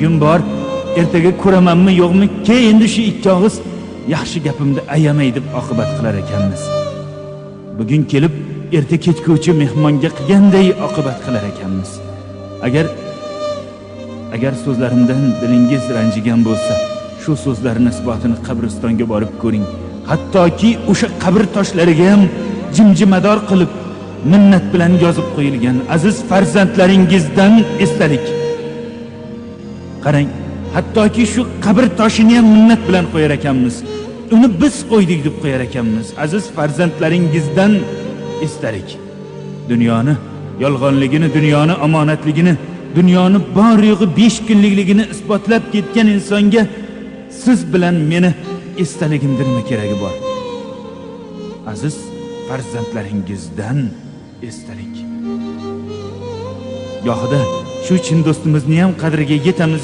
bugun bor, ertaga ko'ramanmi yo'qmi, keyin endi shu ikki og'iz yaxshi gapimni ayamay deb oqibat qilar ekanmiz. Bugun kelib erta ketguvchi mehmonga qilganday oqibat qilar ekanmiz. Agar so'zlarimdan dilingiz ranjigan bo'lsa, shu so'zlarning isbotini qabristonga borib ko'ring. Hattoki o'sha qabr toshlariga ham jimjimador qilib minnat bilan yozib qo'yilgan aziz farzandlaringizdan esdalik. Qarang, hattoki shu qabr toshini ham minnat bilan qo'yar ekanmiz. Uni biz qo'ydik deb qo'yar ekanmiz. Aziz farzandlaringizdan esdalik. Dunyoni yolg'onligini, dunyoni omonatligini, dunyoni bor yo'g'i 5 kunlikligini isbotlab ketgan insonga siz bilan meni eslaligimdirmi keragi bor? Aziz farzandlaringizdan esdalik. Gohida shu chin do'stimizni ham qadriga yetamiz.